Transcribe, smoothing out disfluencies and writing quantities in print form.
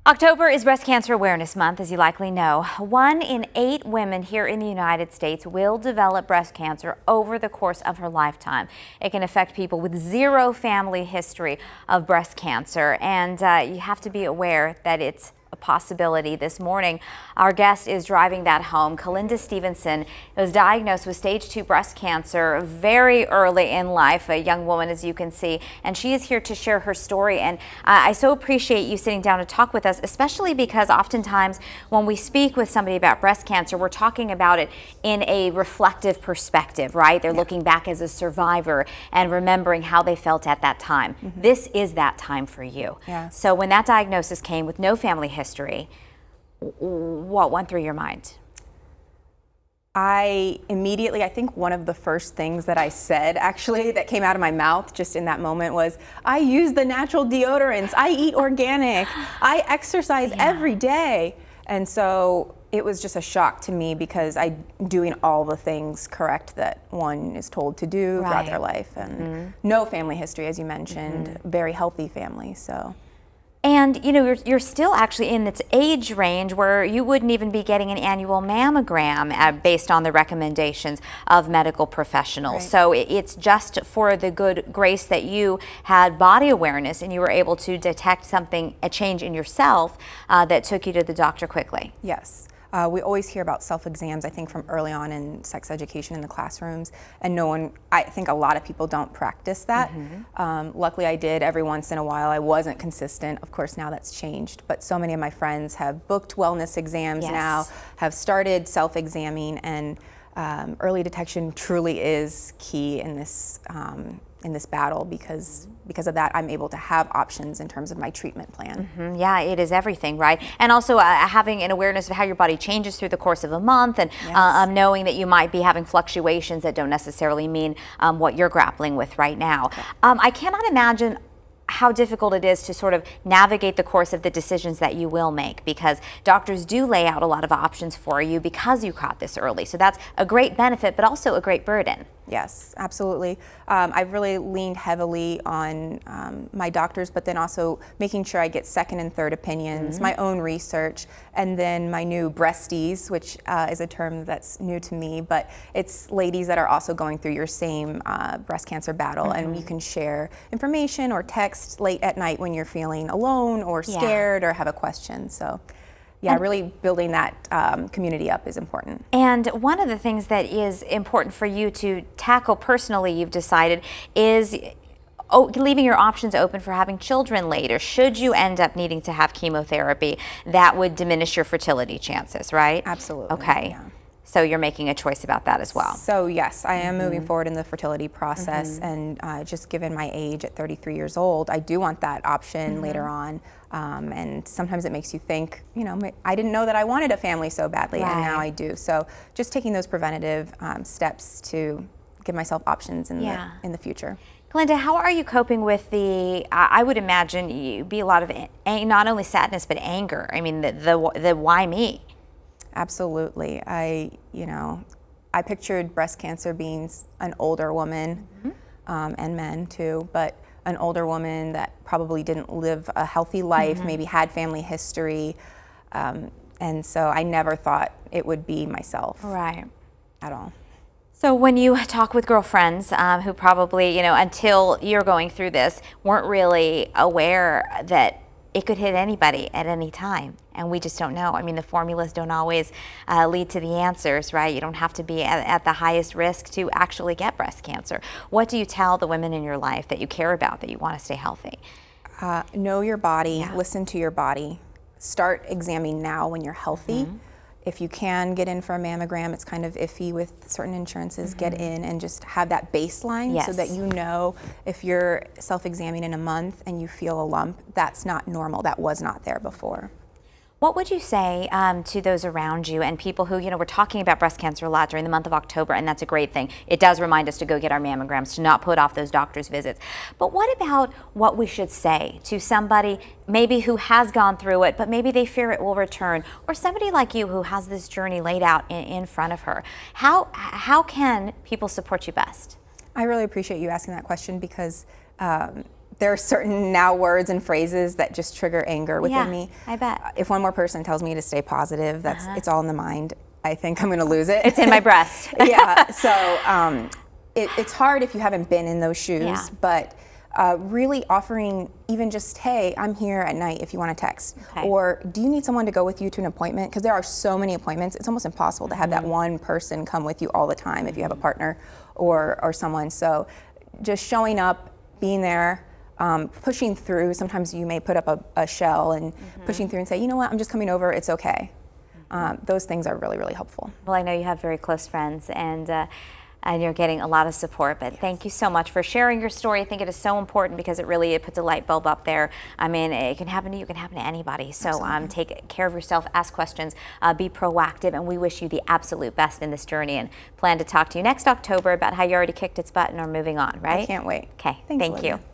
October is Breast Cancer Awareness Month, as you likely know. 1 in 8 women here in the United States will develop breast cancer over the course of her lifetime. It can affect people with zero family history of breast cancer, and you have to be aware that it's a possibility. This morning, our guest is driving that home. Kalinda Stephenson was diagnosed with stage 2 breast cancer very early in life, a young woman, as you can see, and she is here to share her story. And I so appreciate you sitting down to talk with us, especially because oftentimes when we speak with somebody about breast cancer, we're talking about it in a reflective perspective, right? They're looking back as a survivor and remembering how they felt at that time. This is that time for you. So when that diagnosis came with no family history, what went through your mind? I think one of the first things that I said, actually, that came out of my mouth just in that moment was, I use the natural deodorants, I eat organic, I exercise every day. And so it was just a shock to me because I'm doing all the things correct that one is told to do throughout their life. And no family history, as you mentioned, very healthy family, so. And you know, you're still actually in its age range where you wouldn't even be getting an annual mammogram based on the recommendations of medical professionals. So it's just for the good grace that you had body awareness and you were able to detect something, a change in yourself that took you to the doctor quickly. Yes. We always hear about self-exams, I think, from early on in sex education in the classrooms, and I think a lot of people don't practice that. Luckily I did every once in a while. I wasn't consistent. Of course, now that's changed, but so many of my friends have booked wellness exams now, have started self-examing, and early detection truly is key in this battle because of that, I'm able to have options in terms of my treatment plan. Yeah, it is everything, right? And also having an awareness of how your body changes through the course of a month, and knowing that you might be having fluctuations that don't necessarily mean what you're grappling with right now. I cannot imagine how difficult it is to sort of navigate the course of the decisions that you will make, because doctors do lay out a lot of options for you because you caught this early. So that's a great benefit, but also a great burden. Yes, absolutely. I've really leaned heavily on my doctors, but then also making sure I get second and third opinions, my own research, and then my new breasties, which is a term that's new to me, but it's ladies that are also going through your same breast cancer battle, and you can share information or text late at night when you're feeling alone or scared or have a question. So. Yeah, really building that community up is important. And one of the things that is important for you to tackle personally, you've decided, is leaving your options open for having children later. Should you end up needing to have chemotherapy, that would diminish your fertility chances, right? Absolutely. Okay. Yeah. So you're making a choice about that as well. So yes, I am moving forward in the fertility process, and just given my age at 33 years old, I do want that option later on. And sometimes it makes you think, you know, I didn't know that I wanted a family so badly, and now I do. So just taking those preventative steps to give myself options in the future. Kalinda, how are you coping with the, I would imagine you'd be a lot of not only sadness, but anger. I mean, the why me? Absolutely. I pictured breast cancer being an older woman, and men too, but an older woman that probably didn't live a healthy life, maybe had family history, and so I never thought it would be myself. Right. At all. So when you talk with girlfriends who probably, until you're going through this, weren't really aware that it could hit anybody at any time, and we just don't know. I mean, the formulas don't always lead to the answers, right? You don't have to be at the highest risk to actually get breast cancer. What do you tell the women in your life that you care about, that you want to stay healthy? Know your body, listen to your body. Start examining now when you're healthy. If you can get in for a mammogram, it's kind of iffy with certain insurances, get in and just have that baseline so that you know if you're self-examining in a month and you feel a lump, that's not normal, that was not there before. What would you say to those around you and people who, we're talking about breast cancer a lot during the month of October, and that's a great thing. It does remind us to go get our mammograms, to not put off those doctor's visits. But what about what we should say to somebody maybe who has gone through it, but maybe they fear it will return, or somebody like you who has this journey laid out in front of her? How can people support you best? I really appreciate you asking that question because there are certain now words and phrases that just trigger anger within me. I bet. If one more person tells me to stay positive, it's all in the mind. I think I'm going to lose it. It's in my breast. Yeah. So it's hard if you haven't been in those shoes, but really offering even just, hey, I'm here at night if you want to text. Okay. Or do you need someone to go with you to an appointment? Because there are so many appointments, it's almost impossible to have that one person come with you all the time if you have a partner or someone. So just showing up, being there, pushing through. Sometimes you may put up a shell and pushing through and say, you know what, I'm just coming over, it's okay. Those things are really, really helpful. Well, I know you have very close friends, and you're getting a lot of support, but thank you so much for sharing your story. I think it is so important because it puts a light bulb up there. I mean, it can happen to you, it can happen to anybody. So take care of yourself, ask questions, be proactive, and we wish you the absolute best in this journey and plan to talk to you next October about how you already kicked its butt and are moving on, right? I can't wait. Okay, Thanks, thank Olivia. you.